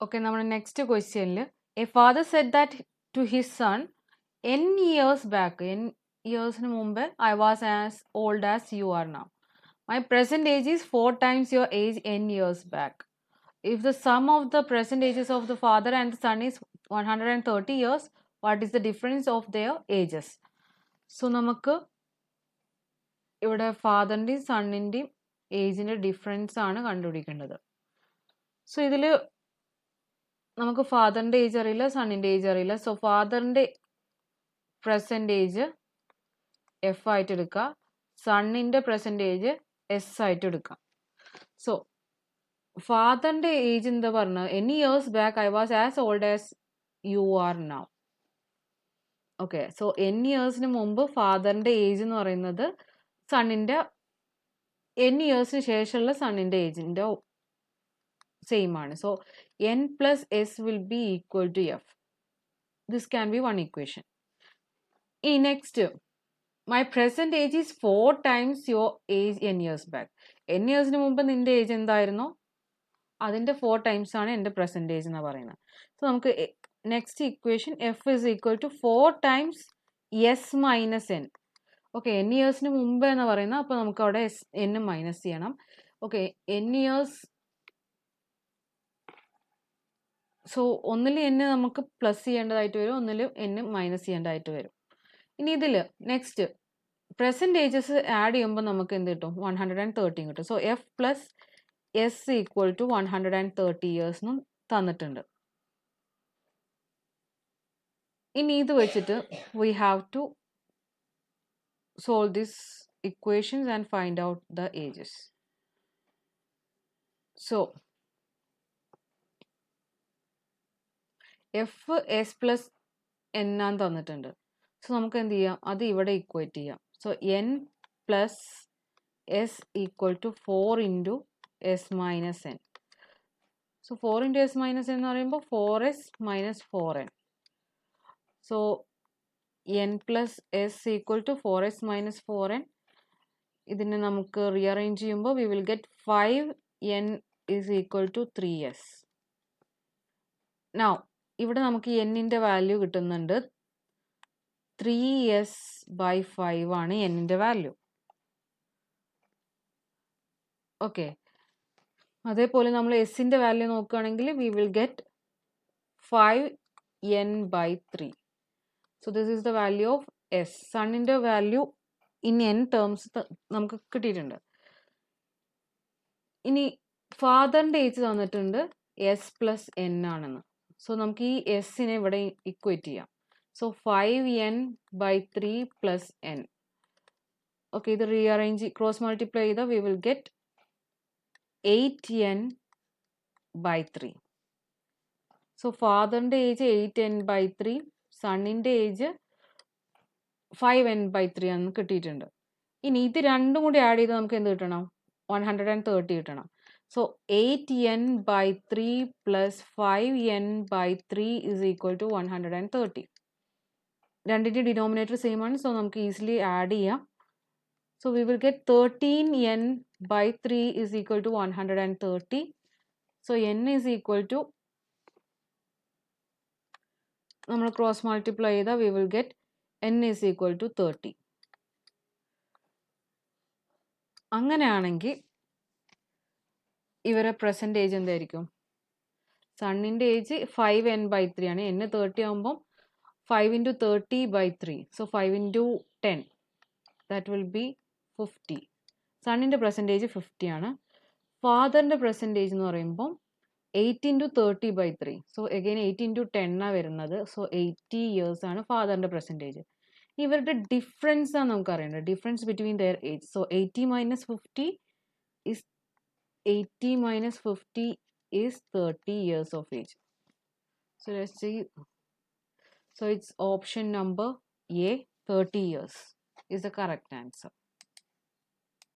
Okay, now next question. A father said that to his son, N years back, N years mumbai, I was as old as you are now. My present age is 4 times your age N years back. If the sum of the present ages of the father and the son is 130 years, what is the difference of their ages? So, നമുക്ക് ഇവിടെ ഫാദറിൻ്റെയും സണ്ണിൻ്റെയും ഏജിൻ്റെ difference ആണ് കണ്ടുപിടിക്കേണ്ടത്. So ഇതിൽ നമുക്ക് ഫാദറിൻ്റെ age അറിയില്ല, സണ്ണിൻ്റെ age അറിയില്ല. So ഫാദറിൻ്റെ present age F ആയിട്ട് എടുക്കുക, സണ്ണിൻ്റെ പ്രസൻറ്റ് ഏജ് എസ് ആയിട്ട് എടുക്കാം. സോ ഫാദറിൻ്റെ ഏജ് എന്താ പറഞ്ഞത്? Any years back I was as old as you are now. Okay, so N ഇയേഴ്സിന് മുമ്പ് ഫാദറിൻ്റെ ഏജ് എന്ന് പറയുന്നത് സണ്ണിൻ്റെ എൻ ഇയേഴ്സിന് ശേഷമുള്ള സണ്ണിൻ്റെ ഏജിൻ്റെ സെയിം ആണ്. So N plus S will be equal to F. This can be one equation. ഇനി next, my present age is 4 times your age N years back. N ഇയേഴ്സിന് മുമ്പ് നിൻ്റെ ഏജ് എന്തായിരുന്നോ അതിൻ്റെ 4 times ആണ് എൻ്റെ പ്രസൻറ്റ് ഏജ് എന്ന് പറയുന്നത്. സോ നമുക്ക് next equation F is equal to 4 times S minus N. Okay, N ഇയേഴ്സിന് മുമ്പ് എന്ന് പറയുന്നത്, അപ്പോൾ നമുക്ക് അവിടെ എൻ മൈനസ് ചെയ്യണം. ഓക്കെ, എൻ ഇയേഴ്സ്, സോ ഒന്നിൽ എൻ നമുക്ക് പ്ലസ് ചെയ്യേണ്ടതായിട്ട് വരും, ഒന്നിൽ എൻ മൈനസ് ചെയ്യേണ്ടതായിട്ട് വരും. ഇനി ഇതിൽ നെക്സ്റ്റ് പ്രസൻറ്റ് ഏജസ് ആഡ് ചെയ്യുമ്പോൾ നമുക്ക് എന്ത് കിട്ടും? 130 കിട്ടും. So F plus S equal to 130 years എന്നും തന്നിട്ടുണ്ട്. ഇനി ഇത് വെച്ചിട്ട് we have to solve these equations and find out the ages. So f s plus n ആണ് തന്നിട്ടുണ്ട്. സോ നമുക്ക് എന്ത് ചെയ്യാം? അത് ഇവിടെ ഇക്വേറ്റ് ചെയ്യാം. So n plus S equal to 4 into S minus N. So 4 into S minus എന്ന് പറയുമ്പോൾ 4s minus 4n. So n plus S equal to 4s minus 4n. ഇതിനെ നമുക്ക് റീഅറേഞ്ച് ചെയ്യുമ്പോൾ we will get 5n is equal to 3s. Now ഇവിടെ നമുക്ക് എന്നിൻ്റെ value കിട്ടുന്നുണ്ട്. 3s/5 ആണ് എന്നിൻ്റെ വാല്യൂ. ഓക്കെ, അതേപോലെ നമ്മൾ എസിൻ്റെ വാല്യൂ നോക്കുകയാണെങ്കിൽ we will get 5n/3. So this is the value of S. സണ്ണിൻ്റെ വാല്യൂ ഇൻ എൻ ടേംസ് നമുക്ക് കിട്ടിയിട്ടുണ്ട്. ഇനി ഫാദറിൻ്റെ ഏജ് തന്നിട്ടുണ്ട് എസ് പ്ലസ് എൻ ആണെന്ന്. സോ നമുക്ക് ഈ എസിനെ ഇവിടെ ഇക്വേറ്റ് ചെയ്യാം. So 5n/3 plus N. Okay, ഇത് റീഅറേഞ്ച് ക്രോസ് മൾട്ടിപ്ലൈ ചെയ്താൽ we will get 8n/3. So ഫാദറിൻ്റെ ഏജ് 8n/3, സണ്ണിൻ്റെ ഏജ് 5n/3 ആണെന്ന് കിട്ടിയിട്ടുണ്ട്. ഇനി ഇത് രണ്ടും കൂടി ആഡ് ചെയ്ത് നമുക്ക് എന്ത് കിട്ടണം? 130 കിട്ടണം. So 8n/3 plus 5n/3 is equal to 130. രണ്ടിൻ്റെ ഡിനോമിനേറ്റർ സെയിം ആണ്, സോ നമുക്ക് ഈസിലി ആഡ് ചെയ്യാം. So we will get 13n/3 is equal to 130. So n is equal to, നമ്മൾ ക്രോസ് മൾട്ടിപ്ലൈ ചെയ്താൽ we will get n is equal to 30. അങ്ങനെയാണെങ്കിൽ ഇവരെ present age എന്തായിരിക്കും? സണ്ണിൻ്റെ age 5n/3 ആണ്. n 30 ആകുമ്പം 5 into 30/3. So 5 into 10, that will be 50. സണ്ണിൻ്റെ present age 50 ആണ്. ഫാദറിൻ്റെ present age എന്ന് പറയുമ്പം 8 ഇൻറ്റു 30/3. സോ എഗെയിൻ 8 ഇൻറ്റു 10 ആണ് വരുന്നത്. സോ 80 ഇയേഴ്സ് ആണ് ഫാദറിൻ്റെ പ്രസൻറ്റ് ഏജ്. ഇവരുടെ ഡിഫറൻസ് ആണ് നമുക്ക് അറിയേണ്ടത്, difference between there age. So 80 minus 50 is 30 years of age. So let's see. So it's option number A, 30 years is the correct answer.